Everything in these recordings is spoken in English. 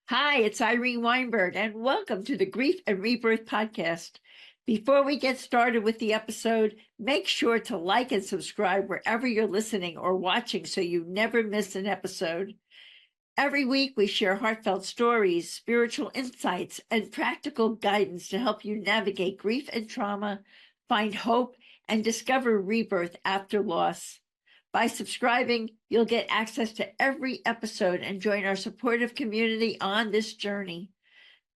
Hi, it's Irene Weinberg, and welcome to the Grief and Rebirth Podcast. Before we get started with the episode, make sure to like and subscribe wherever you're listening or watching so you never miss an episode. Every week, we share heartfelt stories, spiritual insights, and practical guidance to help you navigate grief and trauma, find hope, and discover rebirth after loss. By subscribing, you'll get access to every episode and join our supportive community on this journey.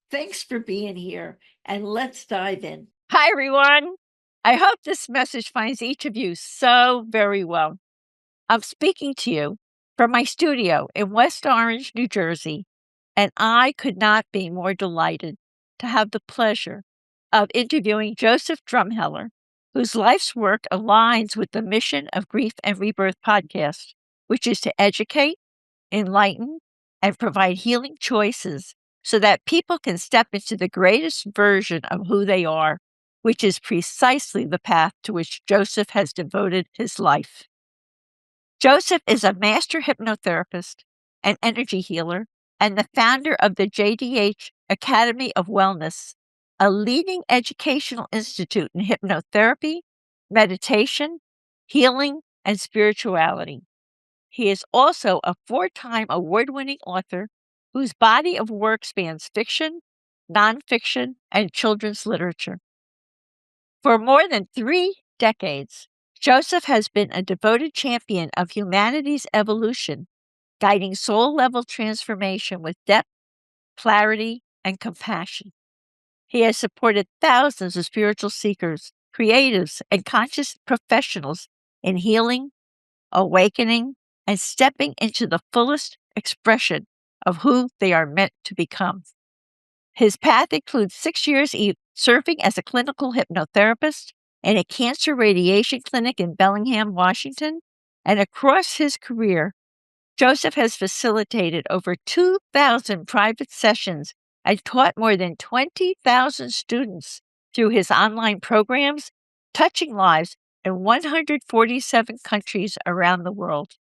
Thanks for being here, and let's dive in. Hi, everyone. I hope this message finds each of you so very well. I'm speaking to you from my studio in West Orange, New Jersey, and I could not be more delighted to have the pleasure of interviewing Joseph Drumheller, whose life's work aligns with the mission of Grief and Rebirth Podcast, which is to educate, enlighten, and provide healing choices so that people can step into the greatest version of who they are, which is precisely the path to which Joseph has devoted his life. Joseph is a master hypnotherapist, an energy healer, and the founder of the JDH Academy of Wellness, a leading educational institute in hypnotherapy, meditation, healing, and spirituality. He is also a 4-time award-winning author whose body of work spans fiction, nonfiction, and children's literature. For more than 3 decades, Joseph has been a devoted champion of humanity's evolution, guiding soul-level transformation with depth, clarity, and compassion. He has supported thousands of spiritual seekers, creatives, and conscious professionals in healing, awakening, and stepping into the fullest expression of who they are meant to become. His path includes 6 years serving as a clinical hypnotherapist in a cancer radiation clinic in Bellingham, Washington, and across his career, Joseph has facilitated over 2,000 private sessions and taught more than 20,000 students through his online programs, touching lives in 147 countries around the world.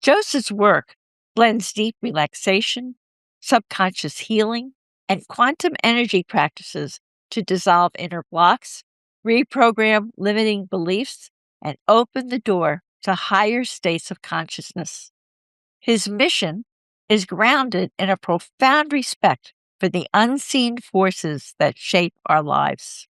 Joseph's work blends deep relaxation, subconscious healing, and quantum energy practices to dissolve inner blocks, reprogram limiting beliefs, and open the door to higher states of consciousness. His mission is grounded in a profound respect for the unseen forces that shape our lives.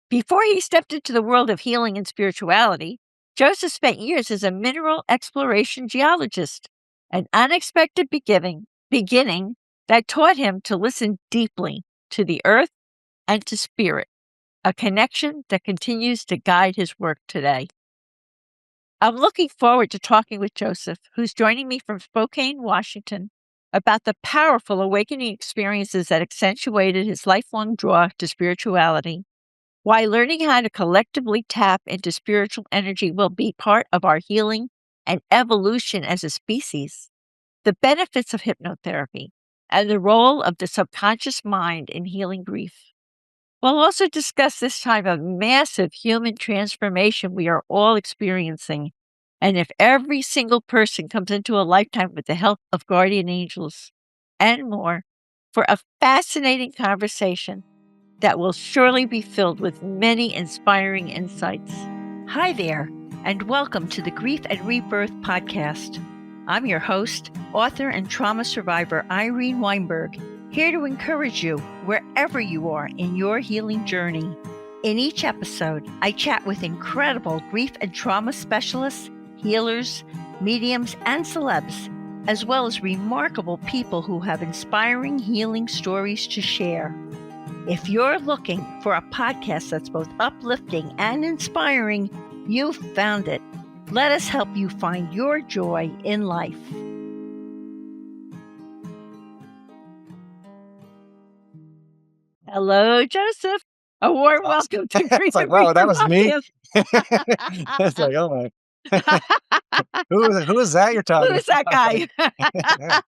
Before he stepped into the world of healing and spirituality, Joseph spent years as a mineral exploration geologist, an unexpected beginning that taught him to listen deeply to the earth and to spirit, a connection that continues to guide his work today. I'm looking forward to talking with Joseph, who's joining me from Spokane, Washington, about the powerful awakening experiences that accentuated his lifelong draw to spirituality, why learning how to collectively tap into spiritual energy will be part of our healing and evolution as a species, the benefits of hypnotherapy, and the role of the subconscious mind in healing grief. We'll also discuss this time of massive human transformation we are all experiencing, and if every single person comes into a lifetime with the help of guardian angels, and more, for a fascinating conversation that will surely be filled with many inspiring insights. Hi there, and welcome to the Grief and Rebirth Podcast. I'm your host, author and trauma survivor Irene Weinberg, here to encourage you wherever you are in your healing journey. In each episode, I chat with incredible grief and trauma specialists, healers, mediums, and celebs, as well as remarkable people who have inspiring healing stories to share. If you're looking for a podcast that's both uplifting and inspiring, you've found it. Let us help you find your joy in life. Hello, Joseph. A warm welcome to Grief It's like, and wow, that Rebirth was me. Podcast. It's like, oh my. Who is that you're talking Who is that guy? Yeah.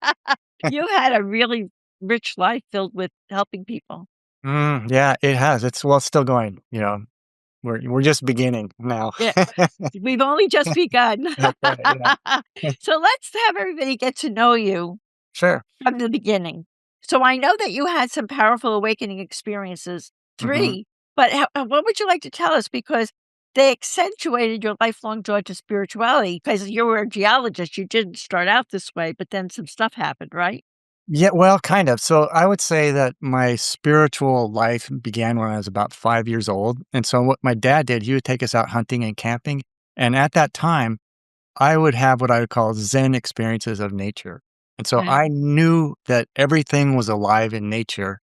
You had a really rich life filled with helping people. Yeah, it has. It's still going. We're just beginning now. Yeah. We've only just begun. That's right, yeah. So let's have everybody get to know you. Sure. from the beginning. So I know that you had some powerful awakening experiences, Hmm. 3, but what would you like to tell us? Because they accentuated your lifelong joy to spirituality, because you were a geologist, you didn't start out this way, but then some stuff happened, right? Yeah, well, kind of. So I would say that my spiritual life began when I was about 5 years old. And so what my dad did, he would take us out hunting and camping. And at that time, I would have what I would call Zen experiences of nature. And so Okay. I knew that everything was alive in nature,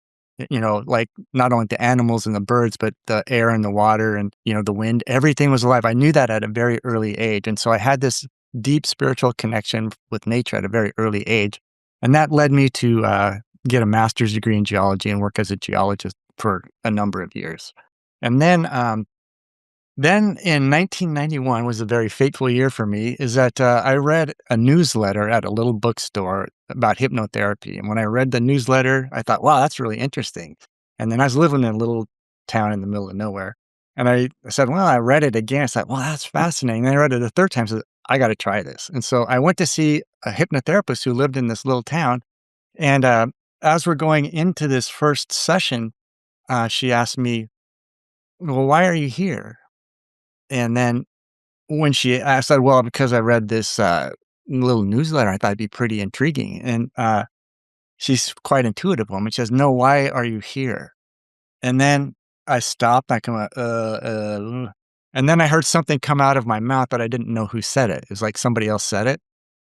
like not only the animals and the birds, but the air and the water and, the wind, everything was alive. I knew that at a very early age. And so I had this deep spiritual connection with nature at a very early age. And that led me to get a master's degree in geology and work as a geologist for a number of years. And then in 1991 was a very fateful year for me, is that I read a newsletter at a little bookstore about hypnotherapy. And when I read the newsletter, I thought, wow, that's really interesting. And then I was living in a little town in the middle of nowhere. And I said, well, I read it again. I thought, well, that's fascinating. And I read it a third time. So I got to try this. And so I went to see a hypnotherapist who lived in this little town. And as we're going into this first session, she asked me, well, why are you here? And then I said, "Well, because I read this, little newsletter, I thought it'd be pretty intriguing." And, she's quite intuitive woman. She says, "No, why are you here?" And then I stopped, I kinda went, and then I heard something come out of my mouth, but I didn't know who said it. It was like somebody else said it.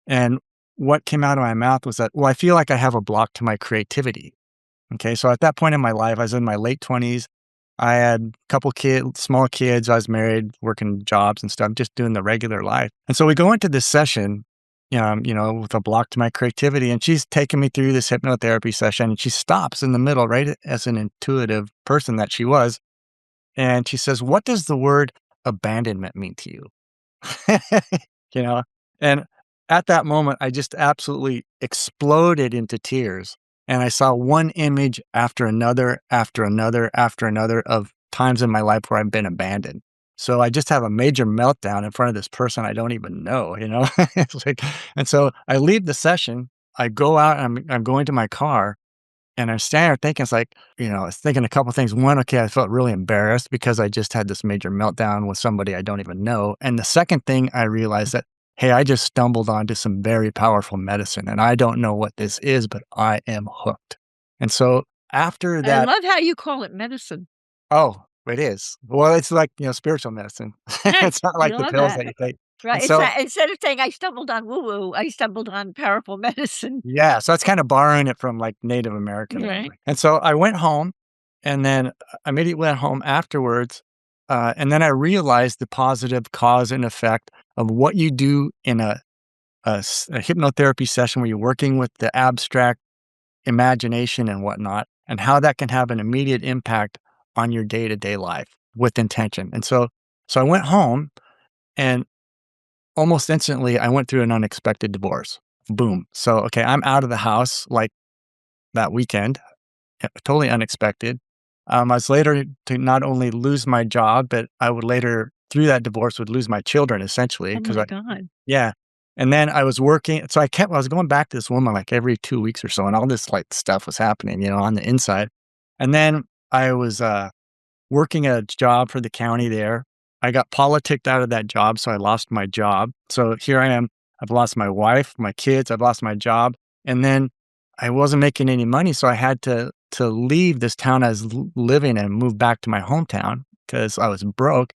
And what came out of my mouth was that, "Well, I feel like I have a block to my creativity." Okay, so at that point in my life, I was in my late 20s. I had a couple kids, small kids. I was married, working jobs and stuff, just doing the regular life. And so we go into this session, with a block to my creativity. And she's taking me through this hypnotherapy session. And she stops in the middle, right, as an intuitive person that she was. And she says, "What does the word abandonment mean to you?" you know? And at that moment, I just absolutely exploded into tears. And I saw one image after another, after another, after another of times in my life where I've been abandoned. So I just have a major meltdown in front of this person I don't even know? It's like, and so I leave the session. I go out and I'm going to my car and I'm standing there thinking, it's like, I was thinking a couple things. One, okay, I felt really embarrassed because I just had this major meltdown with somebody I don't even know. And the second thing, I realized that, hey, I just stumbled onto some very powerful medicine and I don't know what this is, but I am hooked. And so after I that, love how you call it medicine. oh, it is. Well, it's like, spiritual medicine. I It's not like the love pills that. that you take. And Right, so, instead of saying, "I stumbled on woo-woo," I stumbled on powerful medicine. yeah, so that's kinda borrowing it from, like, Native American Right. language, and so I went home, and then I immediately went home afterwards, and then I realized the positive cause and effect of what you do in a hypnotherapy session where you're working with the abstract imagination and whatnot, and how that can have an immediate impact on your day-to-day life with intention, and so I went home, and almost instantly, I went through an unexpected divorce. Boom. So, okay, I'm out of the house, like, that weekend, totally unexpected. I was later to not only lose my job, but I would later, through that divorce, would lose my children essentially Oh because my god. yeah. And then I was working, so I was going back to this woman like every 2 weeks or so, and all this like stuff was happening, on the inside. And then I was working a job for the county there. I got politicked out of that job, so I lost my job. So here I am. I've lost my wife, my kids. I've lost my job, and then I wasn't making any money, so I had to leave this town I was living in and move back to my hometown because I was broke.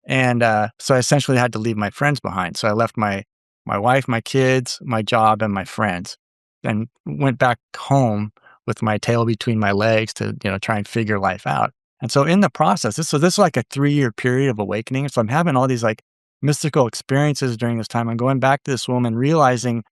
And so I essentially had to leave my friends behind. So I left my wife, my kids, my job, and my friends, and went back home with my tail between my legs to try and figure life out. And so in the process, this is like a 3-year period of awakening. So I'm having all these like mystical experiences during this time. I'm going back to this woman, realizing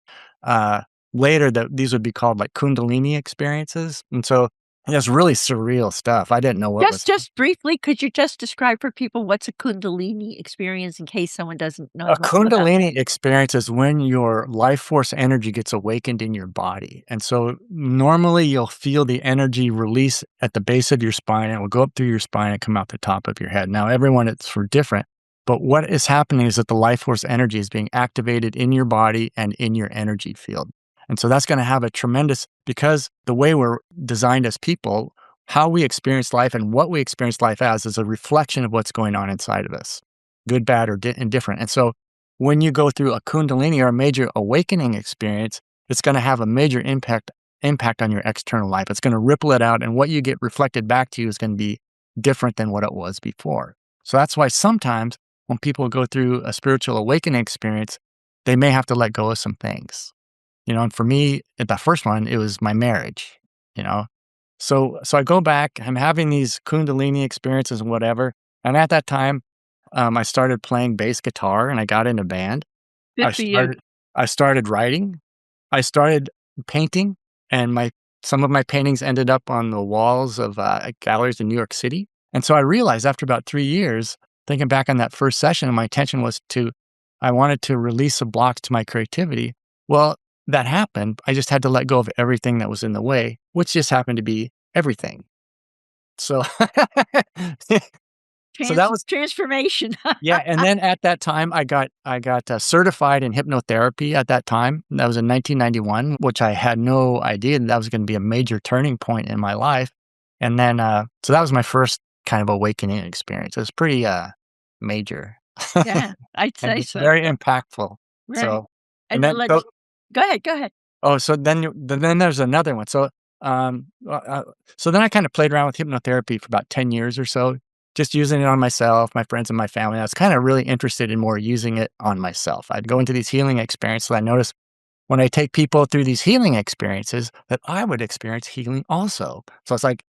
uh, later that these would be called like Kundalini experiences. And so it's really surreal stuff. I didn't know what was Just briefly, could you just describe for people what's a Kundalini experience in case someone doesn't know a about Kundalini experience is when your life force energy gets awakened in your body. And so normally you'll feel the energy release at the base of your spine. It will go up through your spine and come out the top of your head. Now, everyone, it's for different. But what is happening is that the life force energy is being activated in your body and in your energy field. And so that's going to have a tremendous, because the way we're designed as people, how we experience life and what we experience life as is a reflection of what's going on inside of us, good, bad, or indifferent. And so when you go through a Kundalini or a major awakening experience, it's going to have a major impact on your external life. It's going to ripple it out, and what you get reflected back to you is going to be different than what it was before. So that's why sometimes when people go through a spiritual awakening experience, they may have to let go of some things. And for me, at the first one, it was my marriage, So I go back, I'm having these Kundalini experiences and whatever. And at that time, I started playing bass guitar and I got in a band. Good for you. I started writing. I started painting, and some of my paintings ended up on the walls of galleries in New York City. And so I realized after about 3 years, thinking back on that first session, my intention was I wanted to release a block to my creativity. Well, that happened. I just had to let go of everything that was in the way, which just happened to be everything. So, so that was transformation. yeah. And then at that time, I got certified in hypnotherapy. At that time, that was in 1991, which I had no idea that was going to be a major turning point in my life. And then, so that was my first kind of awakening experience. It was pretty major. Yeah, I'd say so. Very impactful. Right. So, and then go ahead. Oh, so then there's another one. So, so then I kind of played around with hypnotherapy for about 10 years or so, just using it on myself, my friends, and my family. I was kind of really interested in more using it on myself. I'd go into these healing experiences. I noticed when I take people through these healing experiences that I would experience healing also. So it's like,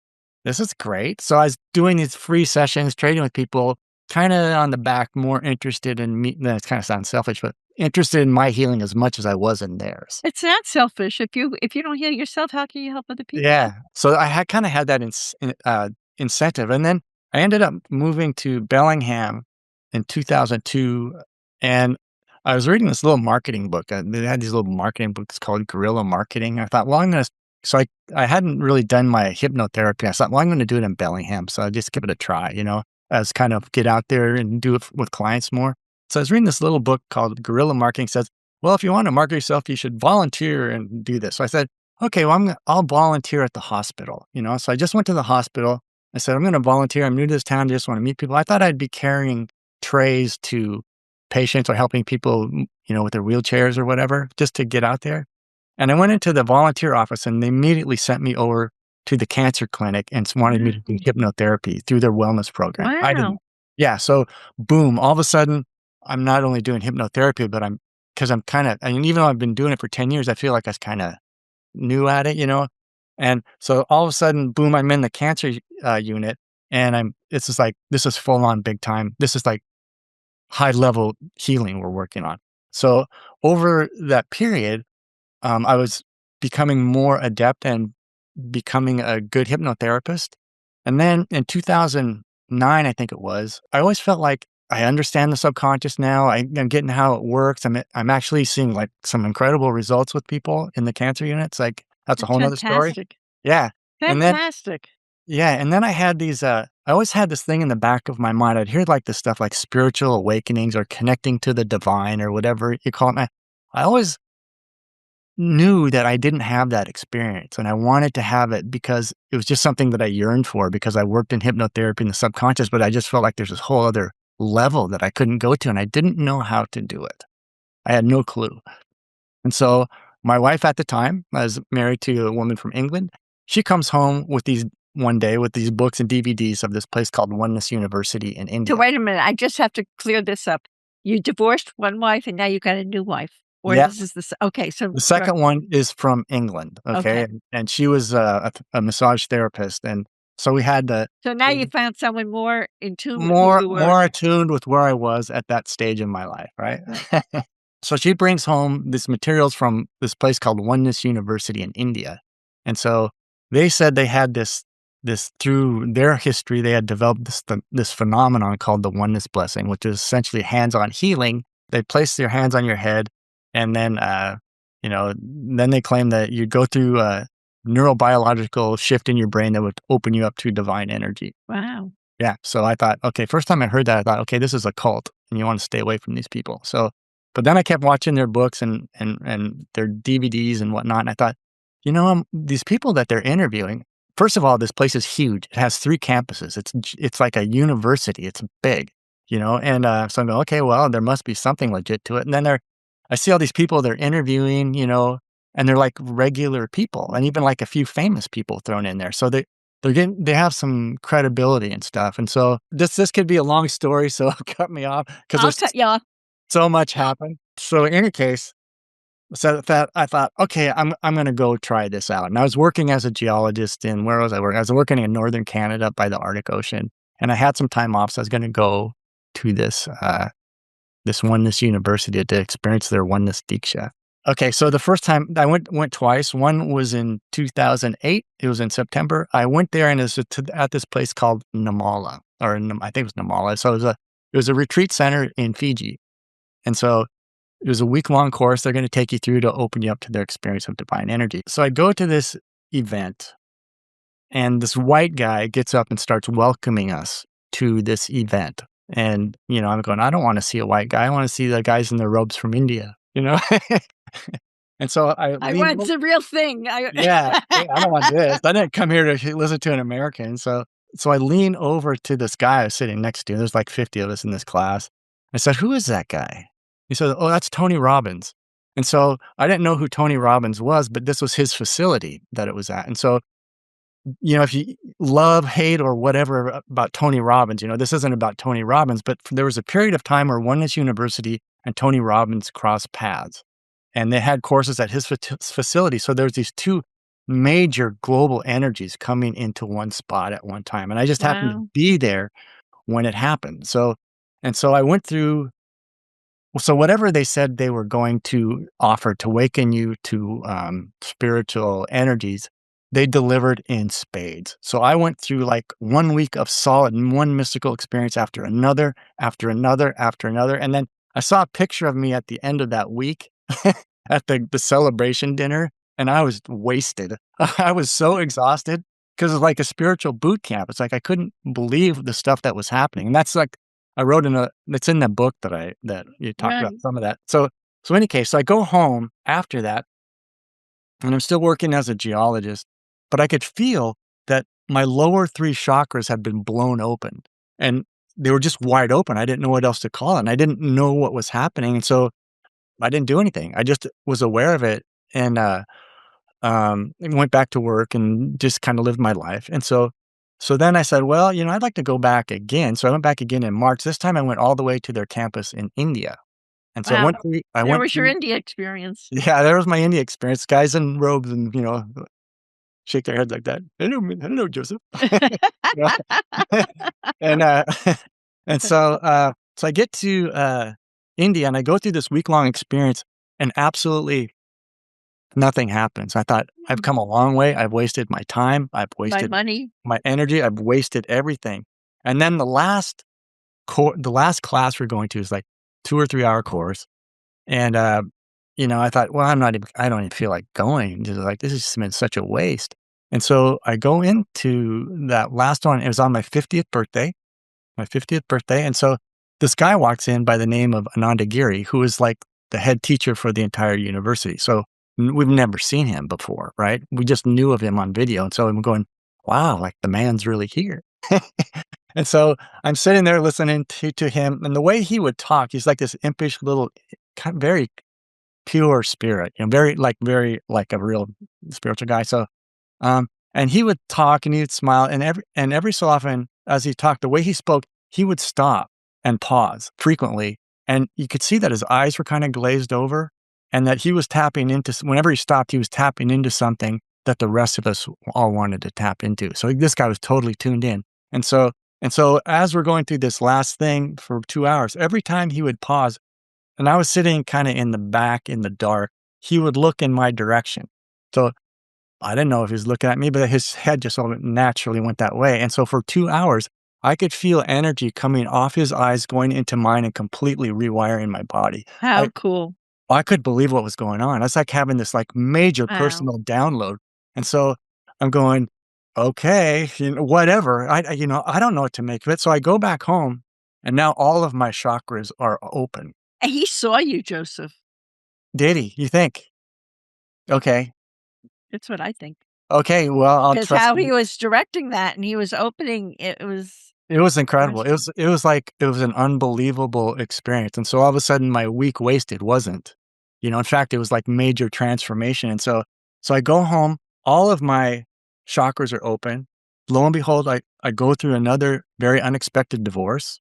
this is great. So I was doing these free sessions, trading with people, kind of on the back, more interested in me. That kind of sounds selfish, but interested in my healing as much as I was in theirs. It's not selfish. If you don't heal yourself, how can you help other people? Yeah. So I had kind of had that incentive. And then I ended up moving to Bellingham in 2002. And I was reading this little marketing book. They had these little marketing books called Guerrilla Marketing. I thought, well, so I hadn't really done my hypnotherapy. I thought, well, I'm going to do it in Bellingham. So I just give it a try, as kind of get out there and do it with clients more. So I was reading this little book called Guerrilla Marketing. It says, well, if you want to market yourself, you should volunteer and do this. So I said, okay, well, I'll volunteer at the hospital, So I just went to the hospital. I said, I'm going to volunteer. I'm new to this town. I just want to meet people. I thought I'd be carrying trays to patients or helping people, with their wheelchairs or whatever, just to get out there. And I went into the volunteer office and they immediately sent me over to the cancer clinic and wanted me to do hypnotherapy through their wellness program. Wow. I didn't. Yeah. So boom, all of a sudden, I'm not only doing hypnotherapy, but because I'm kind of, and even though I've been doing it for 10 years, I feel like I was kind of new at it, And so all of a sudden, boom, I'm in the cancer unit, and it's just like, this is full on big time. This is like high level healing we're working on. So over that period, I was becoming more adept and becoming a good hypnotherapist. And then in 2009, I think it was, I always felt like I understand the subconscious now. I'm getting how it works. I'm actually seeing like some incredible results with people in the cancer units. Like that's a whole nother story. Yeah. Fantastic. And then I had these, I always had this thing in the back of my mind. I'd hear like this stuff like spiritual awakenings or connecting to the divine or whatever you call it. I always knew that I didn't have that experience, and I wanted to have it because it was just something that I yearned for, because I worked in hypnotherapy in the subconscious, but I just felt like there's this whole other level that I couldn't go to, and I didn't know how to do it. I had no clue. And so my wife at the time, I was married to a woman from England. She comes home one day with these books and DVDs of this place called Oneness University in India. So wait a minute, I just have to clear this up. You divorced one wife and now you got a new wife. Or this is okay. So the second one is from England. Okay. And she was a massage therapist. And so we had So now you found someone more in tune with more, who you were. more attuned with where I was at that stage in my life. Right. So she brings home this materials from this place called Oneness University in India. And so they said they had this through their history, they had developed this phenomenon called the oneness blessing, which is essentially hands-on healing. They place their hands on your head, and then, then they claim that you go through a neurobiological shift in your brain that would open you up to divine energy. Wow. Yeah. So I thought, okay, first time I heard that, I thought, okay, this is a cult and you want to stay away from these people. But then I kept watching their books and their DVDs and whatnot. And I thought, these people that they're interviewing, first of all, this place is huge. It has 3 campuses. It's like a university. It's big, and so I'm going, okay, well, there must be something legit to it. And then I see all these people they're interviewing, and they're like regular people, and even like a few famous people thrown in there. So they have some credibility and stuff. And so this could be a long story, so cut me off because I'll there's cut you off. so much happened. So in any case, so that I thought, okay, I'm gonna go try this out. And I was working as a geologist in where was I working? I was working in northern Canada by the Arctic Ocean, and I had some time off, so I was gonna go to this oneness university to experience their oneness Diksha. Okay, so the first time I went twice. One was in 2008. It was in September. I went there and it was at this place called Namala, I think it was Namala. So it was a retreat center in Fiji, and so it was a week-long course they're going to take you through to open you up to their experience of divine energy. So I go to this event, and this white guy gets up and starts welcoming us to this event. And, I'm going, I don't want to see a white guy. I want to see the guys in their robes from India, And so I want the real thing. Yeah, I don't want this. I didn't come here to listen to an American. So I lean over to this guy I was sitting next to. There's like 50 of us in this class. I said, who is that guy? He said, oh, that's Tony Robbins. And so I didn't know who Tony Robbins was, but this was his facility that it was at. And so, if you love, hate, or whatever about Tony Robbins, this isn't about Tony Robbins, but there was a period of time where Oneness University and Tony Robbins crossed paths. And they had courses at his facility. So there's these 2 major global energies coming into one spot at one time. And I just happened to be there when it happened. So I went through. So whatever they said they were going to offer to awaken you to spiritual energies, they delivered in spades. So I went through like 1 week of solid and one mystical experience after another, after another, after another. And then I saw a picture of me at the end of that week at the celebration dinner, and I was wasted. I was so exhausted because it's like a spiritual boot camp. It's like I couldn't believe the stuff that was happening. And that's like, I wrote it's in the book that you talked about some of that. So in any case, so I go home after that, and I'm still working as a geologist, but I could feel that my lower 3 chakras had been blown open, and they were just wide open. I didn't know what else to call it, and I didn't know what was happening. And so I didn't do anything. I just was aware of it, and went back to work and just kind of lived my life. And so then I said, well, I'd like to go back again. So I went back again in March. This time I went all the way to their campus in India. And so Wow. There was your India experience. Yeah, there was my India experience. Guys in robes and, shake their heads like that. Hello, Joseph. And and so I get to India, and I go through this week-long experience, and absolutely nothing happens. I thought, I've come a long way. I've wasted my time. I've wasted my money, my energy. I've wasted everything. And then the last class we're going to is like 2 or 3 hour course. And, I thought, well, I don't even feel like going. Just like, this has just been such a waste. And so I go into that last one. It was on my 50th birthday. And so this guy walks in by the name of Anandagiri, who is like the head teacher for the entire university. So we've never seen him before, right? We just knew of him on video. And so I'm going, wow, like the man's really here. And so I'm sitting there listening to him. And the way he would talk, he's like this impish little, kind of very pure spirit, very like a real spiritual guy. So, and he would talk and he would smile. And every so often as he talked, the way he spoke, he would stop and pause frequently. And you could see that his eyes were kind of glazed over, and that he was tapping into, whenever he stopped, he was tapping into something that the rest of us all wanted to tap into. So this guy was totally tuned in. And so as we're going through this last thing for 2 hours, every time he would pause, and I was sitting kind of in the back in the dark, he would look in my direction. So I didn't know if he was looking at me, but his head just naturally went that way. And so for 2 hours, I could feel energy coming off his eyes, going into mine, and completely rewiring my body. How cool. I couldn't believe what was going on. It's like having this like major personal download. And so I'm going, okay, whatever. I don't know what to make of it. So I go back home, and now all of my chakras are open. And he saw you, Joseph. Did he? You think? Okay. That's what I think. Okay. Well, I'll Because trust how he you. was directing that and he was opening, it was It was incredible. interesting. It was like it was an unbelievable experience. And so all of a sudden my week wasted wasn't. In fact, it was like major transformation. And so I go home, all of my chakras are open. Lo and behold, I go through another very unexpected divorce.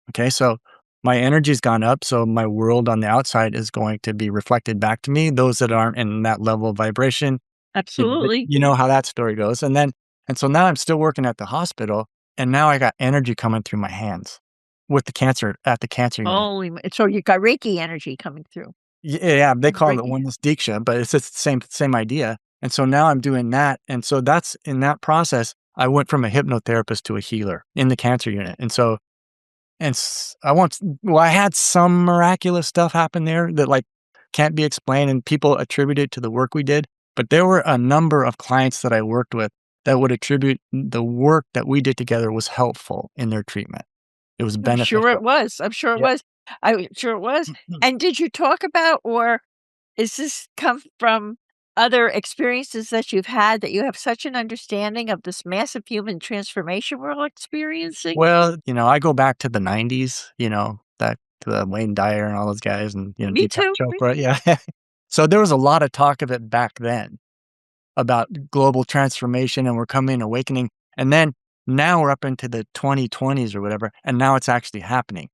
Okay, so my energy's gone up. So my world on the outside is going to be reflected back to me. Those that aren't in that level of vibration, Absolutely. you know how that story goes. And so now I'm still working at the hospital, and now I got energy coming through my hands with the cancer at the cancer unit. So you got Reiki energy coming through. Yeah, they call it Reiki. oneness diksha, but it's just the same idea. And so now I'm doing that, and so that's in that process. I went from a hypnotherapist to a healer in the cancer unit, and so I had some miraculous stuff happen there that like can't be explained, and people attribute it to the work we did. But there were a number of clients that I worked with that would attribute the work that we did together was helpful in their treatment. It was I'm sure it beneficial. was. I'm sure it Yeah. was. I'm sure it was. And did you talk about, or is this come from other experiences that you've had that you have such an understanding of this massive human transformation we're all experiencing? Well, I go back to the 90s, back to the Wayne Dyer and all those guys and, Me Deepak too. Chopra. Yeah. So there was a lot of talk of it back then about global transformation, and we're coming awakening. And then now we're up into the 2020s or whatever, and now it's actually happening.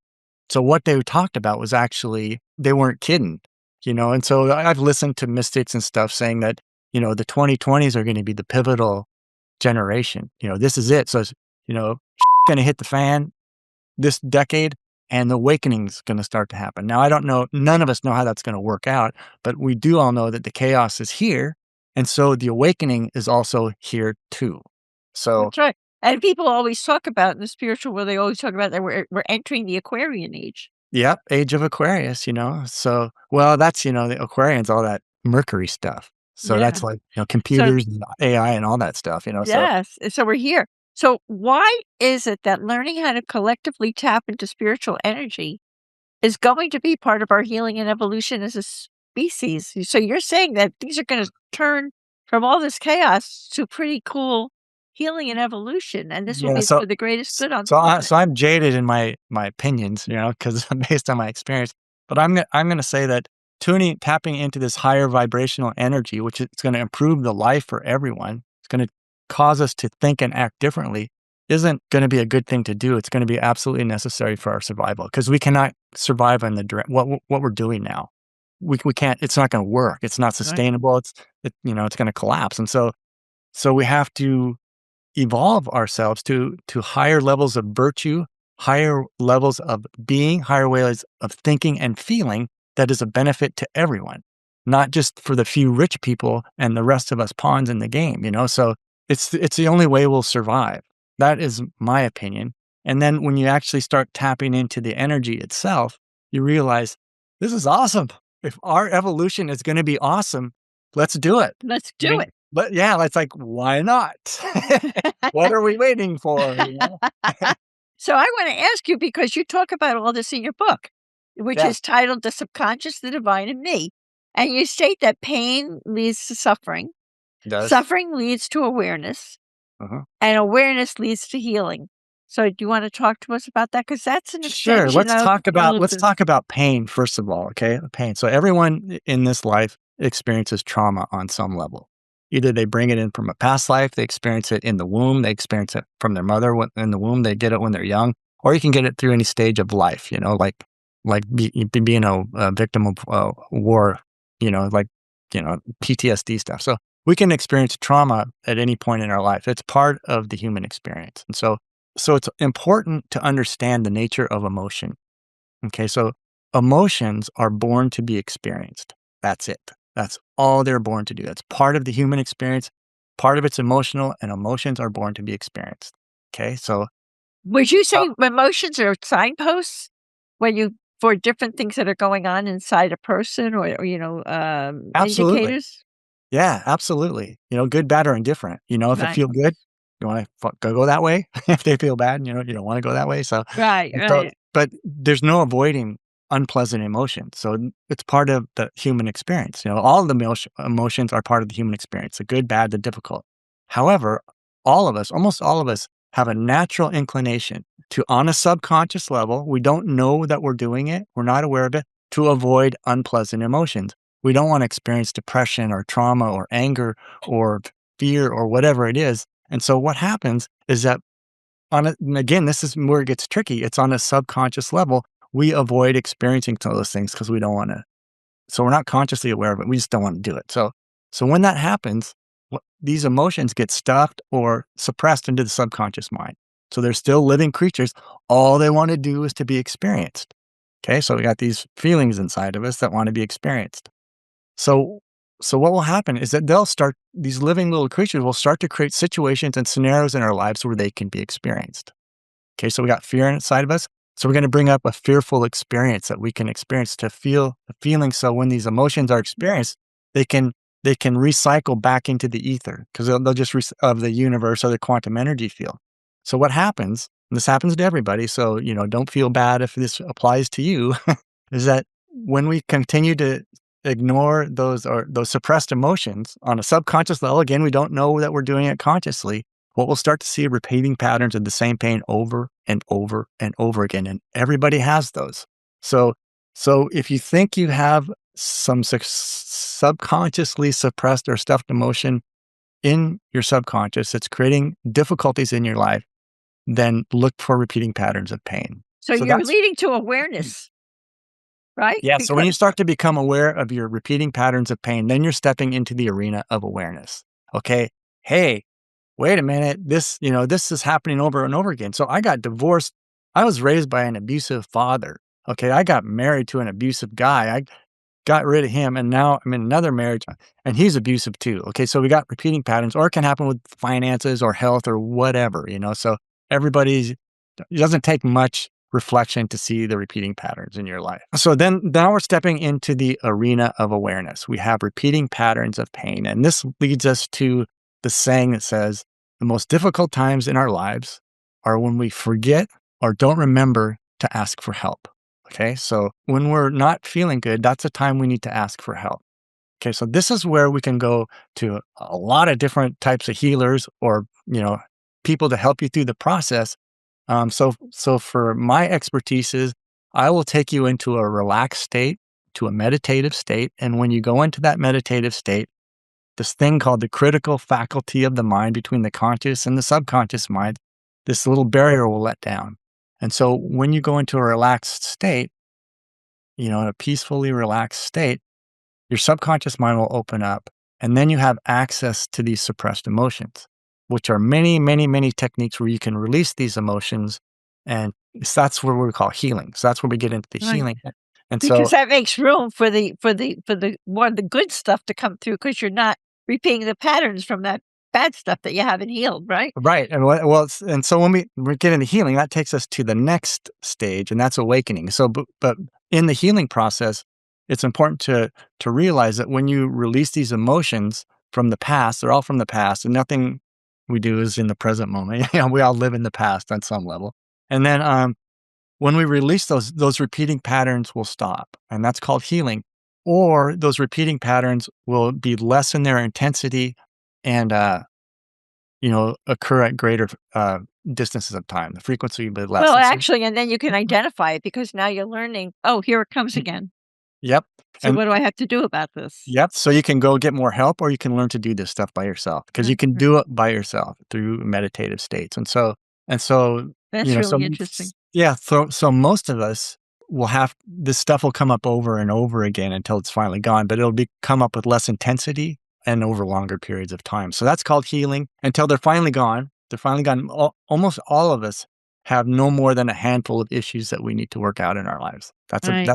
So what they talked about was actually, they weren't kidding, and so I've listened to mystics and stuff saying that, the 2020s are going to be the pivotal generation. This is it. So, going to hit the fan this decade, and the awakening's going to start to happen. Now, I don't know, none of us know how that's going to work out, but we do all know that the chaos is here. And so the awakening is also here too. So, That's right. And people always talk about in the spiritual world, they always talk about that we're entering the Aquarian age. yep, age of Aquarius, So, well, that's, the Aquarians, all that Mercury stuff. So Yeah. that's like, So computers and AI and all that stuff, So, yes, and so we're here. So why is it that learning how to collectively tap into spiritual energy is going to be part of our healing and evolution as a species? So you're saying that things are going to turn from all this chaos to pretty cool healing and evolution, and this will yeah. be So, for the greatest good on the so, planet. so I'm jaded in my opinions, because based on my experience. But I'm gonna say that tapping into this higher vibrational energy, which is going to improve the life for everyone, it's going to cause us to think and act differently, isn't going to be a good thing to do. It's going to be absolutely necessary for our survival, because we cannot survive on what we're doing now. We can't. It's not going to work. It's not Right. sustainable. It's going to collapse. And so we have to evolve ourselves to higher levels of virtue, higher levels of being, higher ways of thinking and feeling that is a benefit to everyone, not just for the few rich people and the rest of us pawns in the game, So it's the only way we'll survive. That is my opinion. And then when you actually start tapping into the energy itself, you realize this is awesome. If our evolution is going to be awesome, let's do it. Let's do it. But yeah, it's like, why not? What are we waiting for? So I want to ask you, because you talk about all this in your book, which Yeah, is titled The Subconscious, the Divine in Me. And you state that pain leads to suffering, it does. suffering leads to awareness, Uh-huh. and awareness leads to healing. So do you want to talk to us about that? Because that's an Sure. extension of all of Let's this. talk about pain first of all. Okay, pain. So everyone in this life experiences trauma on some level. Either they bring it in from a past life, they experience it in the womb, they experience it from their mother in the womb, they get it when they're young, or you can get it through any stage of life. Being a victim of war. Like PTSD stuff. So we can experience trauma at any point in our life. It's part of the human experience, and so it's important to understand the nature of emotion. Okay, so emotions are born to be experienced. That's it. That's all they're born to do. That's part of the human experience. Part of it's emotional, and emotions are born to be experienced. Okay, so Would you uh, say emotions are signposts when you for different things that are going on inside a person, or absolutely. indicators? Yeah, absolutely. Good, bad, or indifferent. If it Right. feel good, you want to go that way. If they feel bad, you don't want to go that way. So, Right, and so, right. but there's no avoiding unpleasant emotions. So it's part of the human experience. All of the emotions are part of the human experience, the good, bad, the difficult. However, almost all of us, have a natural inclination to, on a subconscious level, we don't know that we're doing it, we're not aware of it, to avoid unpleasant emotions. We don't want to experience depression or trauma or anger or fear or whatever it is. And so what happens is that and again, this is where it gets tricky. It's on a subconscious level. We avoid experiencing some of those things because we don't want to. So we're not consciously aware of it. We just don't want to do it. So when that happens, these emotions get stuffed or suppressed into the subconscious mind. So they're still living creatures. All they want to do is to be experienced. Okay, so we got these feelings inside of us that want to be experienced. So what will happen is that these living little creatures will start to create situations and scenarios in our lives where they can be experienced. Okay, so we got fear inside of us. So we're going to bring up a fearful experience that we can experience to feel the feeling. So when these emotions are experienced, they can recycle back into the ether because they'll just of the universe or the quantum energy field. So what happens, and this happens to everybody, so don't feel bad if this applies to you, is that when we continue to ignore those suppressed emotions on a subconscious level, again, we don't know that we're doing it consciously. What we'll start to see are repeating patterns of the same pain over and over and over again. And everybody has those. So if you think you have some subconsciously suppressed or stuffed emotion in your subconscious, it's creating difficulties in your life, then look for repeating patterns of pain. So you're leading to awareness, right? Yeah. So when you start to become aware of your repeating patterns of pain, then you're stepping into the arena of awareness. Okay. Hey, wait a minute, this is happening over and over again. So I got divorced. I was raised by an abusive father. Okay. I got married to an abusive guy. I got rid of him and now I'm in another marriage and he's abusive too. Okay. So we got repeating patterns, or it can happen with finances or health or whatever, so it doesn't take much reflection to see the repeating patterns in your life. So then now we're stepping into the arena of awareness. We have repeating patterns of pain. And this leads us to the saying that says the most difficult times in our lives are when we forget or don't remember to ask for help. Okay, so when we're not feeling good, that's a time we need to ask for help. Okay, so this is where we can go to a lot of different types of healers or, people to help you through the process. So for my expertise is I will take you into a relaxed state, to a meditative state. And when you go into that meditative state, this thing called the critical faculty of the mind between the conscious and the subconscious mind, this little barrier will let down. And so when you go into a relaxed state, in a peacefully relaxed state, your subconscious mind will open up. And then you have access to these suppressed emotions, which are many, many, many techniques where you can release these emotions. And that's what we call healing. So that's where we get into the healing. And because that makes room for the more of the good stuff to come through because you're not repeating the patterns from that bad stuff that you haven't healed, right? Right. And so when we get into healing, that takes us to the next stage, and that's awakening. So, but in the healing process, it's important to realize that when you release these emotions from the past, they're all from the past, and nothing we do is in the present moment. We all live in the past on some level. And then when we release those repeating patterns will stop, and that's called healing. Or those repeating patterns will be less in their intensity and occur at greater distances of time. The frequency will be less. Well, actually, and then you can identify it because now you're learning, oh, here it comes again. Yep. So what do I have to do about this? Yep. So you can go get more help, or you can learn to do this stuff by yourself because you can do it by yourself through meditative states. And so that's really interesting. Yeah. So most of us will have this stuff will come up over and over again until it's finally gone, but it'll come up with less intensity and over longer periods of time. So that's called healing until they're finally gone. They're finally gone. Almost all of us have no more than a handful of issues that we need to work out in our lives. That's it.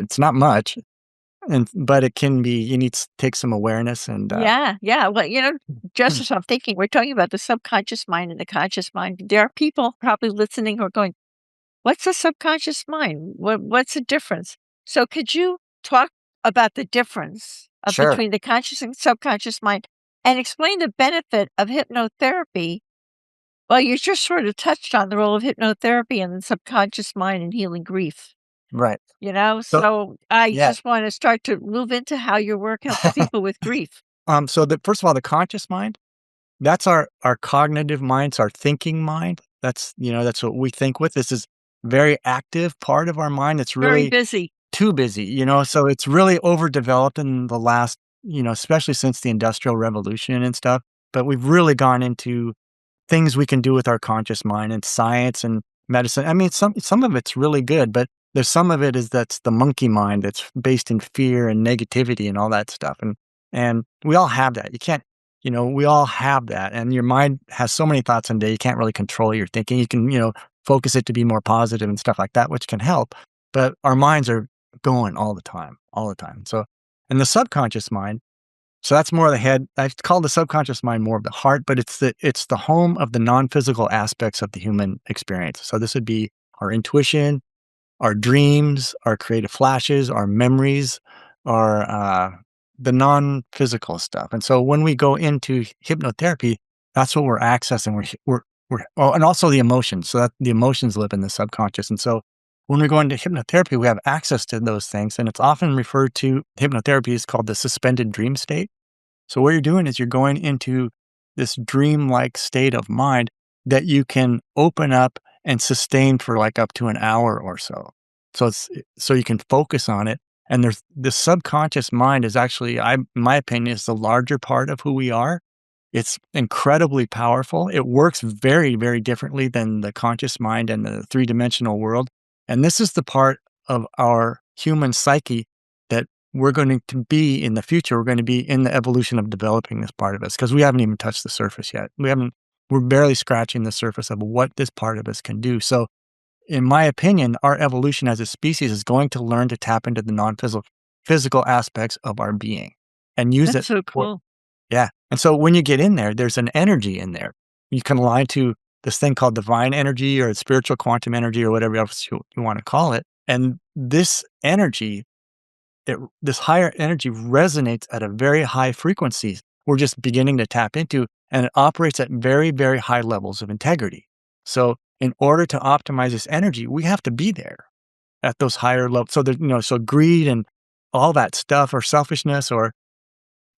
It's not much. But it can be, you need to take some awareness and yeah. Well, Joseph, I'm thinking we're talking about the subconscious mind and the conscious mind. There are people probably listening who are going, what's the subconscious mind? What's the difference? So could you talk about the difference between the conscious and subconscious mind and explain the benefit of hypnotherapy? Well, you just sort of touched on the role of hypnotherapy and the subconscious mind in healing grief. Right. So So I yeah. just want to start to move into how your work helps people with grief. So first of all, the conscious mind, that's our cognitive mind, it's our thinking mind. That's what we think with. This is very active part of our mind. It's Very really busy. too busy, so it's really overdeveloped in the last, especially since the Industrial Revolution and stuff. But we've really gone into things we can do with our conscious mind and science and medicine. I mean, some of it's really good, but there's some of it that's the monkey mind that's based in fear and negativity and all that stuff. And we all have that. You can't, we all have that. And your mind has so many thoughts in a day, you can't really control your thinking. You can, focus it to be more positive and stuff like that, which can help. But our minds are going all the time, all the time. So, and the subconscious mind, so that's more of the head. I call the subconscious mind more of the heart, but it's the home of the non-physical aspects of the human experience. So this would be our intuition, our dreams, our creative flashes, our memories, our the non-physical stuff. And so when we go into hypnotherapy, that's what we're accessing. And also the emotions. So that the emotions live in the subconscious. And so when we go into hypnotherapy, we have access to those things. And it's often referred to, hypnotherapy is called the suspended dream state. So what you're doing is you're going into this dream-like state of mind that you can open up and sustain for like up to an hour or so. So you can focus on it. And there's the subconscious mind is actually, in my opinion, is the larger part of who we are. It's incredibly powerful. It works very, very differently than the conscious mind and the three-dimensional world. And this is the part of our human psyche that we're going to be in the future. We're going to be in the evolution of developing this part of us because we haven't even touched the surface yet. We're barely scratching the surface of what this part of us can do. So in my opinion, our evolution as a species is going to learn to tap into the non-physical aspects of our being and use That's it. so cool. Yeah. And so when you get in there, there's an energy in there. You can align to this thing called divine energy or spiritual quantum energy or whatever else you want to call it. And this energy, this higher energy resonates at a very high frequency. We're just beginning to tap into, and it operates at very, very high levels of integrity. So in order to optimize this energy, we have to be there at those higher levels. So so greed and all that stuff or selfishness or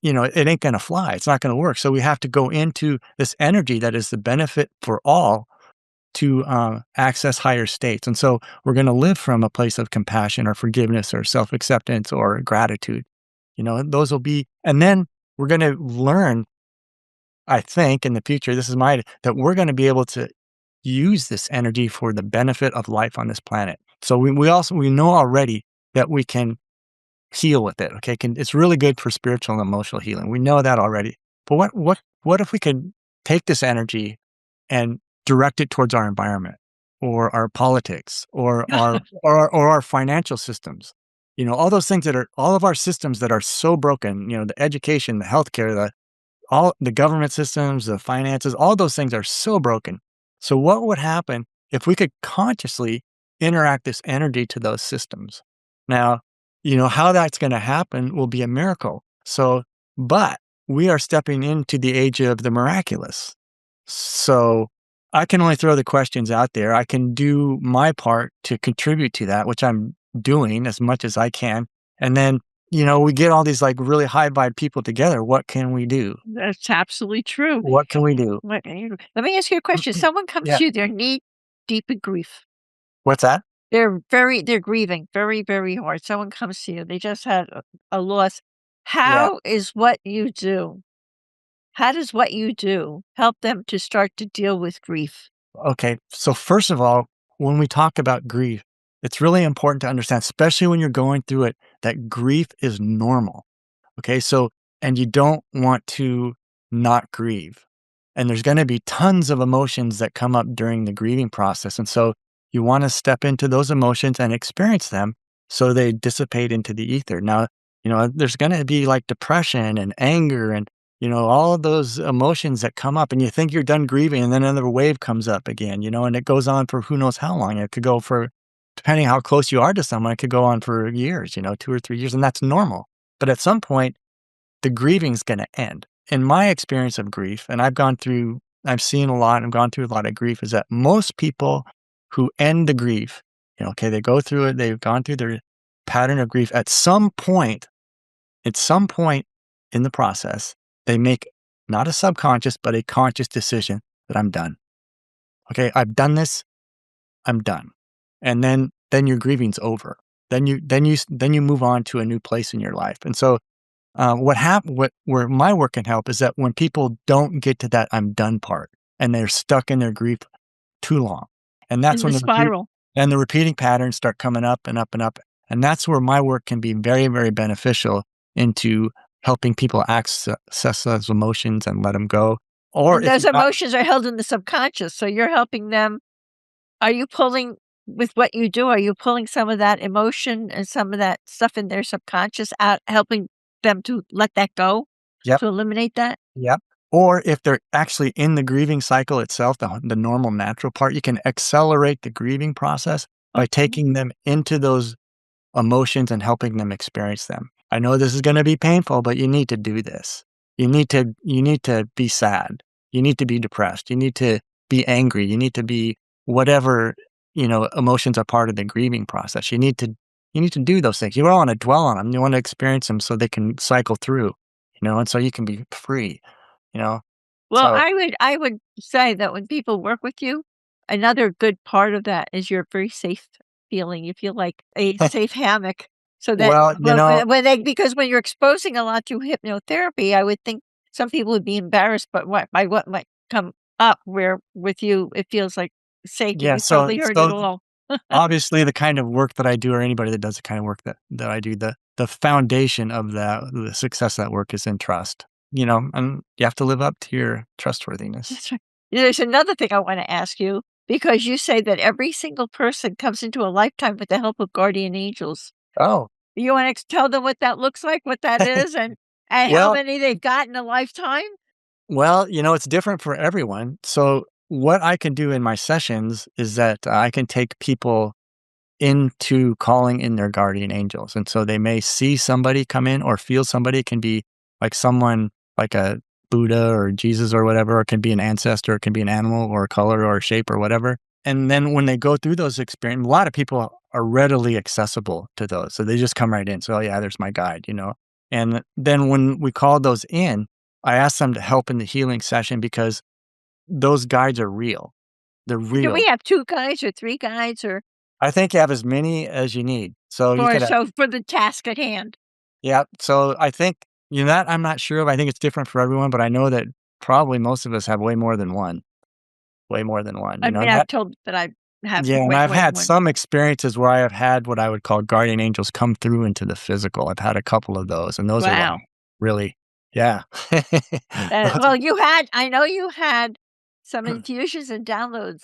it ain't going to fly. It's not going to work. So we have to go into this energy that is the benefit for all to access higher states. And so we're going to live from a place of compassion or forgiveness or self-acceptance or gratitude. Those will be, and then we're going to learn, I think in the future, that we're going to be able to use this energy for the benefit of life on this planet. So we know already that we can heal with it. Okay. It's really good for spiritual and emotional healing. We know that already. But what if we could take this energy and direct it towards our environment or our politics or our financial systems? All those things all of our systems that are so broken, the education, the healthcare, all the government systems, the finances, all those things are so broken. So what would happen if we could consciously interact this energy to those systems? Now, how that's going to happen will be a miracle. But we are stepping into the age of the miraculous. So I can only throw the questions out there. I can do my part to contribute to that, which I'm doing as much as I can. And then, we get all these like really high vibe people together. What can we do? That's absolutely true. What can we do? Let me ask you a question. Someone comes Yeah. to you, they're knee deep in grief. What's that? They're grieving very, very hard. Someone comes to you, they just had a loss. Yeah. How is what you do? How does what you do help them to start to deal with grief? Okay. So first of all, when we talk about grief, it's really important to understand, especially when you're going through it, that grief is normal. Okay. So, and you don't want to not grieve. And there's going to be tons of emotions that come up during the grieving process. And so you want to step into those emotions and experience them so they dissipate into the ether. Now, there's going to be like depression and anger and, all of those emotions that come up and you think you're done grieving and then another wave comes up again, and it goes on for who knows how long. It could go for, depending how close you are to someone, it could go on for years, 2 or 3 years, and that's normal. But at some point, the grieving's going to end. In my experience of grief, and I've gone through a lot of grief, is that most people who end the grief Okay, they go through it. They've gone through their pattern of grief. At some point in the process, they make not a subconscious, but a conscious decision that I'm done. Okay, I've done this. I'm done. And then your grieving's over. Then you move on to a new place in your life. And so where my work can help is that when people don't get to that I'm done part and they're stuck in their grief too long, and that's In the when spiral. the repeating patterns start coming up and up and up. And that's where my work can be very, very beneficial into helping people access those emotions and let them go. Or And if those you're not, emotions are held in the subconscious. So you're helping them. Are you pulling with what you do? Are you pulling some of that emotion and some of that stuff in their subconscious out, helping them to let that go, yep, to eliminate that? yep. Or if they're actually in the grieving cycle itself, the normal natural part, you can accelerate the grieving process by Okay. taking them into those emotions and helping them experience them. I know this is going to be painful, but you need to do this. You need to be sad. You need to be depressed. You need to be angry. You need to be whatever, emotions are part of the grieving process. You need to do those things. You don't want to dwell on them. You want to experience them so they can cycle through, and so you can be free, you know. Well, So I would say that when people work with you, another good part of that is you're very safe feeling. You feel like a safe hammock so that well, because when you're exposing a lot to hypnotherapy, I would think some people would be embarrassed, but by what might come up where with you, it feels like safe. yeah, You've probably heard it all. obviously, the kind of work that I do, or anybody that does the kind of work that I do, the foundation of the success of that work is in trust, and you have to live up to your trustworthiness. That's right. There's another thing I wanna ask you, because you say that every single person comes into a lifetime with the help of guardian angels. Oh, You wanna tell them what that looks like, what that is, and how well, many they've got in a lifetime? it's different for everyone. So what I can do in my sessions is that I can take people into calling in their guardian angels. And so they may see somebody come in or feel somebody. It can be like someone like a Buddha or Jesus or whatever. It can be an ancestor. It can be an animal or a color or a shape or whatever. And then when they go through those experiences, a lot of people are readily accessible to those. So they just come right in. So, oh, yeah, there's my guide. And then when we call those in, I ask them to help in the healing session because those guides are real. They're Do we real. have 2 guides or 3 guides or I think you have as many as you need. So you could have. for the task at hand? Yeah, so I think, that I'm not sure of. I think it's different for everyone, but I know that probably most of us have way more than one, I mean, and I've that told that I have yeah, and way I've more than had one. some experiences where I have had what I would call guardian angels come through into the physical. I've had a couple of those, and those are like Wow. really yeah. Those Well, I know you had some infusions and downloads at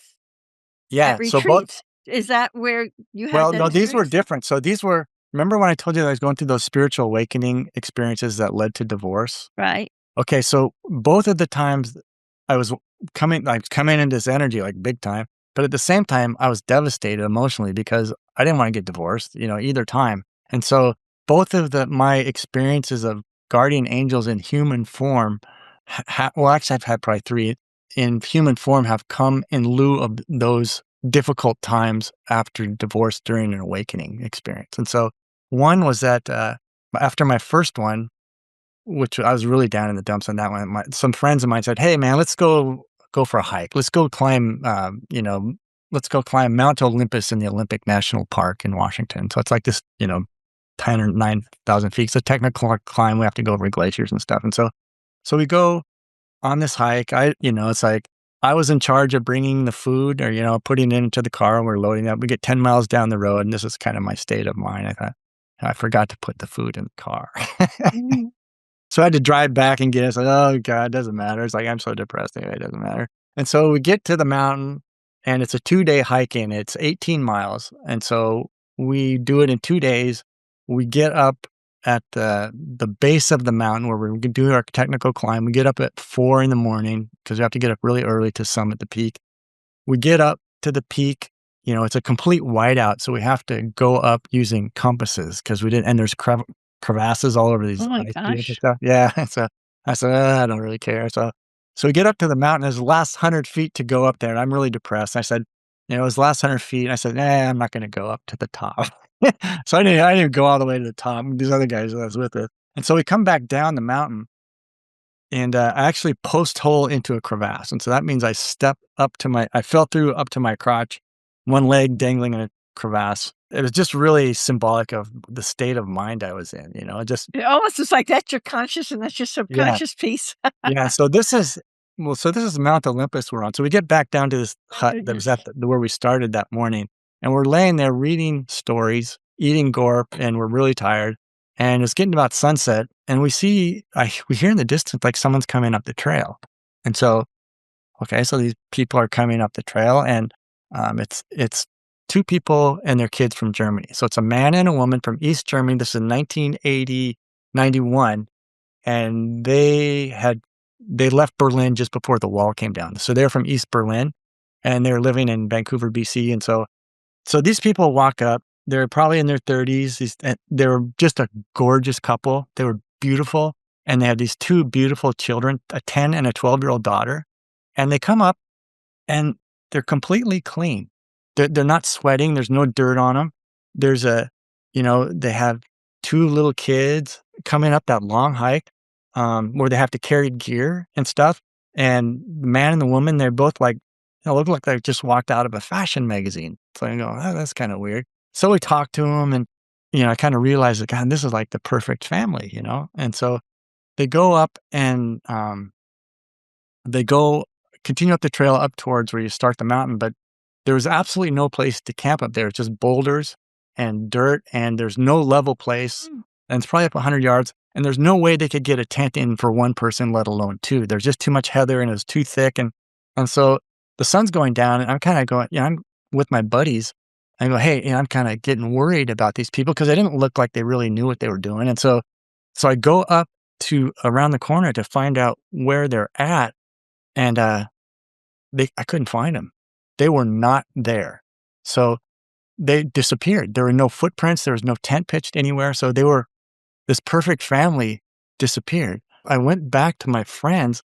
yeah, so both retreats. Is that where you had well, that no, these were experience? different. So these were remember when I told you that I was going through those spiritual awakening experiences that led to divorce? Right. Okay, so both of the times I was coming into this energy like big time, but at the same time I was devastated emotionally because I didn't want to get divorced, either time. And so both of my experiences of guardian angels in human form, well, actually I've had probably three in human form have come in lieu of those difficult times after divorce during an awakening experience. And so one was that after my first one, which I was really down in the dumps on that one. Some friends of mine said, "Hey, man, let's go for a hike. Let's go climb, let's go climb Mount Olympus in the Olympic National Park in Washington." So it's like this, 10 or 9,000 feet. It's a technical climb. We have to go over glaciers and stuff. And so we go on this hike. It's like I was in charge of bringing the food or, putting it into the car and we're loading up. We get 10 miles down the road and this is kind of my state of mind. I thought, I forgot to put the food in the car. Mhm. So I had to drive back and get it. It's like, oh God, it doesn't matter. It's like, I'm so depressed anyway, it doesn't matter. And so we get to the mountain and it's a 2-day hike in. It's 18 miles. And so we do it in 2 days. We get up at the base of the mountain where we do our technical climb. We get up at 4 in the morning because we have to get up really early to summit the peak. We get up to the peak. It's a complete whiteout. So we have to go up using compasses because we didn't, and there's crevasses all over Oh these my ice fields and gosh. stuff. Yeah. So I said, I don't really care. So we get up to the mountain. There's the last 100 feet to go up there. And I'm really depressed. I said, It was the last 100 feet. And I said, I'm not going to go up to the top. So I didn't go all the way to the top. These other guys that I was with it. And so we come back down the mountain, and I actually post hole into a crevasse. And so that means I fell through up to my crotch, one leg dangling in a crevasse. It was just really symbolic of the state of mind I was in, just, It almost is like that's your conscious and that's your yeah. subconscious piece. Yeah. So this is Mount Olympus we're on. So we get back down to this hut that was at where we started that morning, and we're laying there reading stories, eating gorp, and we're really tired. And it's getting about sunset, and we hear in the distance like someone's coming up the trail. And so, okay, so these people are coming up the trail, and it's two people and their kids from Germany. So it's a man and a woman from East Germany. This is 1980, 91, and they left Berlin just before the wall came down. So they're from East Berlin, and they're living in Vancouver, BC. And so these people walk up. They're probably in their 30s. They were just a gorgeous couple. They were beautiful, and they had these two beautiful children, a 10 and a 12-year-old daughter. And they come up, and they're completely clean. They're not sweating. There's no dirt on them. They have two little kids coming up that long hike, where they have to carry gear and stuff. And the man and the woman, they're both like, look like they just walked out of a fashion magazine. So I go, oh, that's kind of weird. So we talked to them, and, I kind of realized that, God, this is like the perfect family, And so they go up, and they continue up the trail up towards where you start the mountain, but there was absolutely no place to camp up there. It's just boulders and dirt, and there's no level place. And it's probably up 100 yards. And there's no way they could get a tent in for one person, let alone two. There's just too much heather, and it was too thick. And so the sun's going down, and I'm kind of going, I'm with my buddies. I go, hey, I'm kind of getting worried about these people because they didn't look like they really knew what they were doing. And so I go up to around the corner to find out where they're at. And I couldn't find them. They were not there. So they disappeared. There were no footprints. There was no tent pitched anywhere. So this perfect family disappeared. I went back to my friends,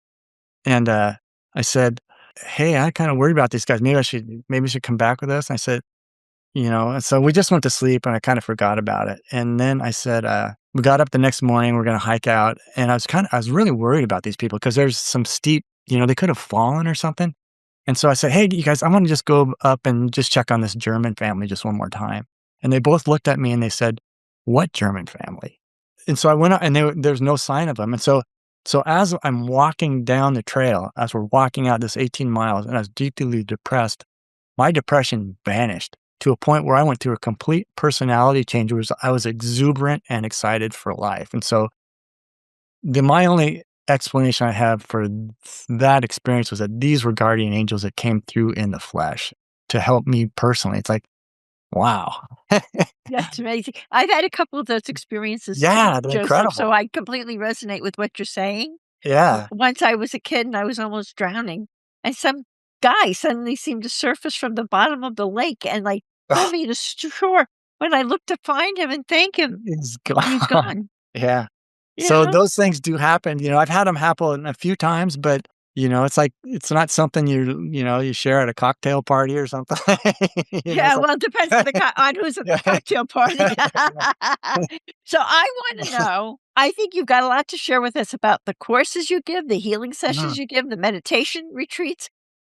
and I said, hey, I'm kind of worried about these guys. Maybe I should come back with us. And I said, and so we just went to sleep, and I kind of forgot about it. And then I said, we got up the next morning, we're going to hike out. And I was really worried about these people because there's some steep, they could have fallen or something. And so I said, hey, you guys, I want to just go up and just check on this German family just one more time. And they both looked at me and they said, what German family? And so I went out, and there's no sign of them. And so as I'm walking down the trail, as we're walking out this 18 miles, and I was deeply depressed, my depression vanished to a point where I went through a complete personality change, where I was exuberant and excited for life. And so my only explanation I have for that experience was that these were guardian angels that came through in the flesh to help me personally. It's like, wow. That's amazing. I've had a couple of those experiences Yeah, too, they're Joseph, incredible. so I completely resonate with what you're saying. Yeah. Once I was a kid and I was almost drowning, and some guy suddenly seemed to surface from the bottom of the lake and like pull me to shore. When I looked to find him and thank him, He's he's gone. gone. Yeah. You So know? those things do happen. I've had them happen a few times, but it's like, it's not something you share at a cocktail party or something. Yeah, It's like, well, it depends on on who's at the cocktail party. So I want to know, I think you've got a lot to share with us about the courses you give, the healing sessions you give, the meditation retreats,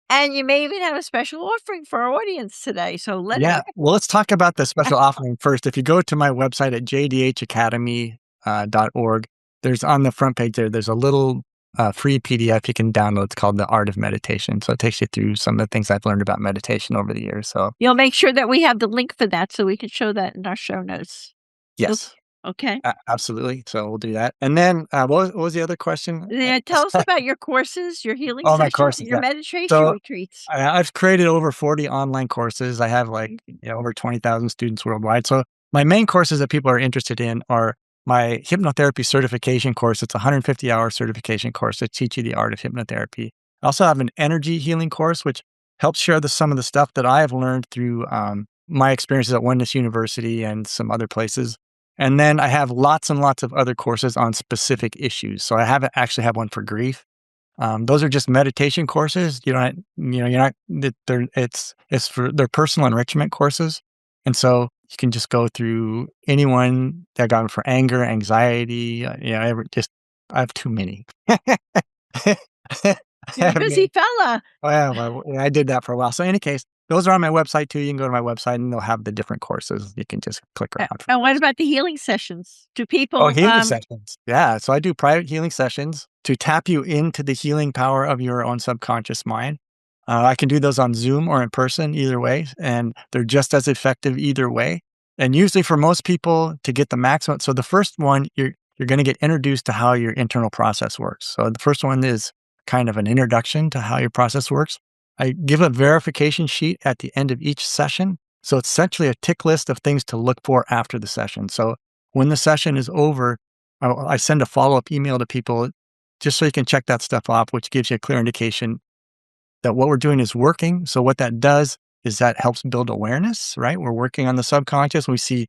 and you may even have a special offering for our audience today. So let me. Yeah. Well, let's talk about the special offering first. If you go to my website at jdhacademy.org, there's on the front page there's a little free PDF you can download. It's called The Art of Meditation. So it takes you through some of the things I've learned about meditation over the years. So You'll make sure that we have the link for that so we can show that in our show notes. yes. Okay. Absolutely. So we'll do that. And then what was the other question? Yeah, tell us about your courses, your healing Oh, my sessions, courses. your Yeah. meditation So retreats. I've created over 40 online courses. I have over 20,000 students worldwide. So my main courses that people are interested in are my hypnotherapy certification course. It's a 150-hour certification course to teach you the art of hypnotherapy. I also have an energy healing course, which helps share some of the stuff that I have learned through my experiences at Oneness University and some other places. And then I have lots and lots of other courses on specific issues. So I actually have one for grief. Those are just meditation courses. You're not. They're personal enrichment courses, and so you can just go through anyone that got them for anger, anxiety. I have too many. You're a busy fella. Well, I did that for a while. So in any case, those are on my website too. You can go to my website and they'll have the different courses. You can just click around. And what about the healing sessions? Do people? Oh, healing sessions. Yeah. So I do private healing sessions to tap you into the healing power of your own subconscious mind. I can do those on Zoom or in person, either way, and they're just as effective either way. And usually for most people to get the maximum. So the first one, you're going to get introduced to how your internal process works. So the first one is kind of an introduction to how your process works. I give a verification sheet at the end of each session. So it's essentially a tick list of things to look for after the session. So when the session is over, I send a follow-up email to people just so you can check that stuff off, which gives you a clear indication that what we're doing is working. So what that does is that helps build awareness, right? We're working on the subconscious. We see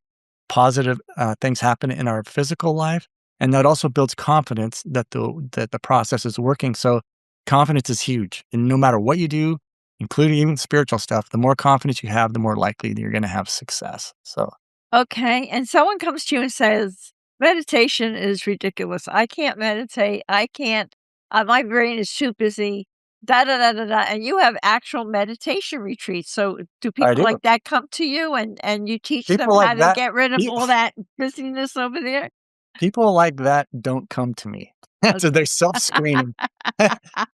positive things happen in our physical life. And that also builds confidence that the process is working. So confidence is huge. And no matter what you do, including even spiritual stuff, the more confidence you have, the more likely that you're going to have success. So, okay. And someone comes to you and says, meditation is ridiculous. I can't meditate. I can't, my brain is too busy. Da, da, da, da, da. And you have actual meditation retreats. So do people like that come to you and you teach them how to get rid of all that busyness over there? People like that don't come to me. So they're self-screening.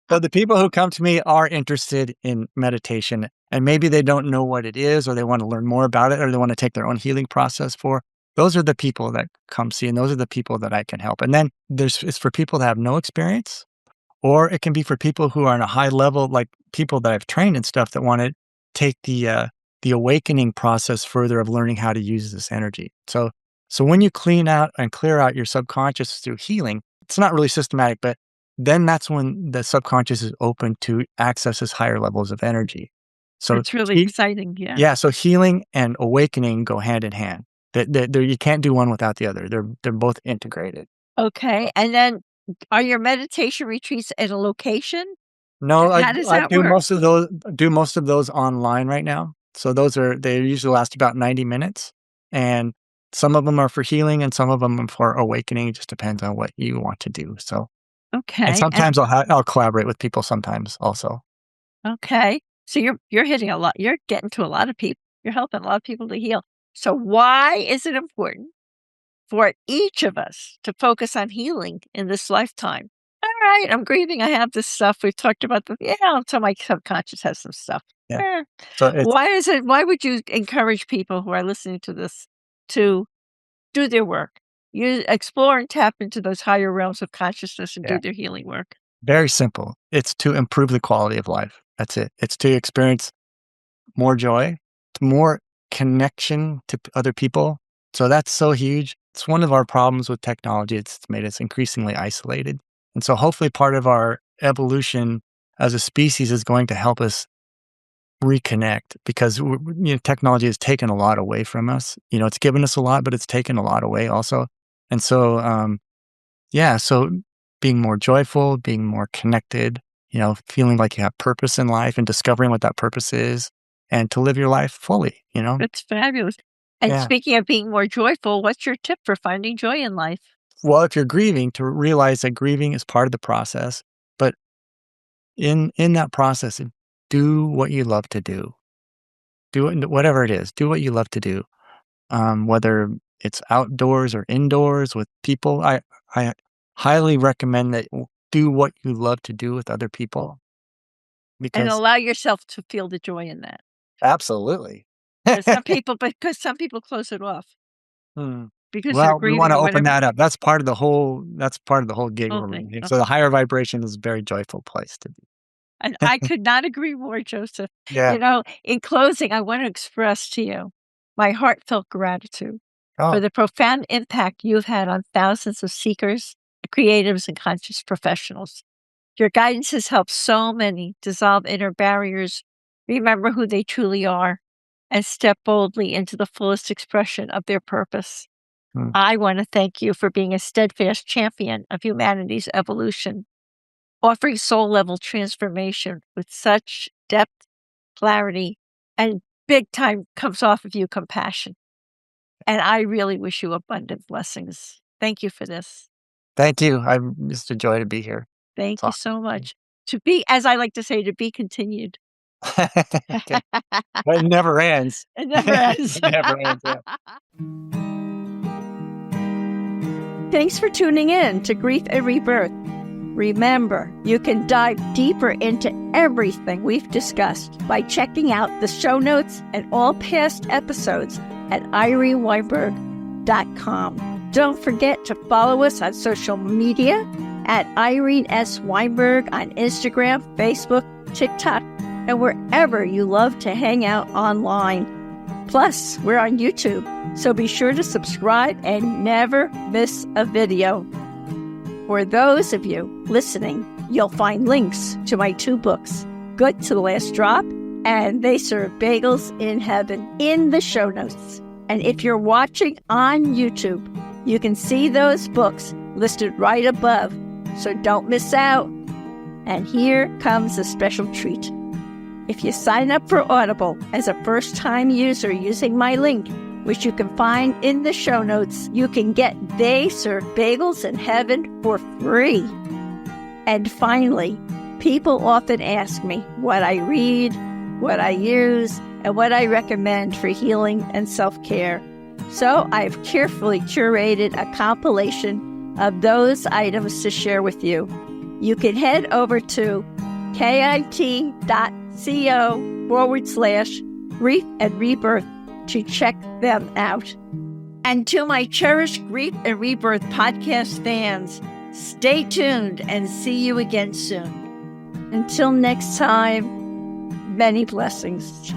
So the people who come to me are interested in meditation, and maybe they don't know what it is, or they want to learn more about it, or they want to take their own healing process for. Those are the people that come see, and those are the people that I can help. And then it's for people that have no experience, or it can be for people who are on a high level, like people that I've trained and stuff that want to take the awakening process further of learning how to use this energy. So when you clean out and clear out your subconscious through healing, it's not really systematic, but then that's when the subconscious is open to access this higher levels of energy. So it's really exciting. Yeah. Yeah. So healing and awakening go hand in hand. You can't do one without the other. They're both integrated. Okay. And then are your meditation retreats at a location? No, I do most of those online right now. So they usually last about 90 minutes. And some of them are for healing and some of them are for awakening. It just depends on what you want to do. So, okay. And sometimes I'll collaborate with people sometimes also. Okay. So you're hitting a lot. You're getting to a lot of people. You're helping a lot of people to heal. So why is it important for each of us to focus on healing in this lifetime? All right, I'm grieving. I have this stuff. We've talked about so my subconscious has some stuff. Yeah. So why would you encourage people who are listening to this to do their work? You explore and tap into those higher realms of consciousness and do their healing work. Very simple. It's to improve the quality of life. That's it. It's to experience more joy, more connection to other people. So that's so huge. It's one of our problems with technology. It's made us increasingly isolated. And so hopefully part of our evolution as a species is going to help us reconnect, because technology has taken a lot away from us. It's given us a lot, but it's taken a lot away also. And so, so being more joyful, being more connected, feeling like you have purpose in life and discovering what that purpose is and to live your life fully, That's fabulous. And speaking of being more joyful, what's your tip for finding joy in life? Well, if you're grieving, to realize that grieving is part of the process, but in that process, do what you love to do. Do it, whatever it is, do what you love to do. Whether it's outdoors or indoors with people, I highly recommend that do what you love to do with other people. And allow yourself to feel the joy in that. Absolutely. Because some people close it off. Because well, we want to open that up. That's part of the whole gig. So the higher vibration is a very joyful place to be. And I could not agree more, Joseph. Yeah. In closing, I want to express to you my heartfelt gratitude for the profound impact you've had on thousands of seekers, creatives, and conscious professionals. Your guidance has helped so many dissolve inner barriers, remember who they truly are, and step boldly into the fullest expression of their purpose. I want to thank you for being a steadfast champion of humanity's evolution. offering soul level transformation with such depth, clarity, and big time comes off of you compassion. And I really wish you abundant blessings. Thank you for this. Thank you. I'm just a joy to be here. Thank So- you so much. To be, as I like to say, to be continued. Okay. But it never ends. It never ends. It never ends. Yeah. Thanks for tuning in to Grief and Rebirth. Remember, you can dive deeper into everything we've discussed by checking out the show notes and all past episodes at ireneweinberg.com. Don't forget to follow us on social media at Irene S. Weinberg on Instagram, Facebook, TikTok, and wherever you love to hang out online. Plus, we're on YouTube, so be sure to subscribe and never miss a video. For those of you listening, you'll find links to my 2 books, Good to the Last Drop and They Serve Bagels in Heaven, in the show notes. And if you're watching on YouTube, you can see those books listed right above, so don't miss out. And here comes a special treat. If you sign up for Audible as a first-time user using my link, which you can find in the show notes, you can get They Serve Bagels in Heaven for free. And finally, people often ask me what I read, what I use, and what I recommend for healing and self-care. So I've carefully curated a compilation of those items to share with you. You can head over to kit.co/Grief and Rebirth to check them out. And to my cherished Grief and Rebirth podcast fans, stay tuned and see you again soon. Until next time, many blessings.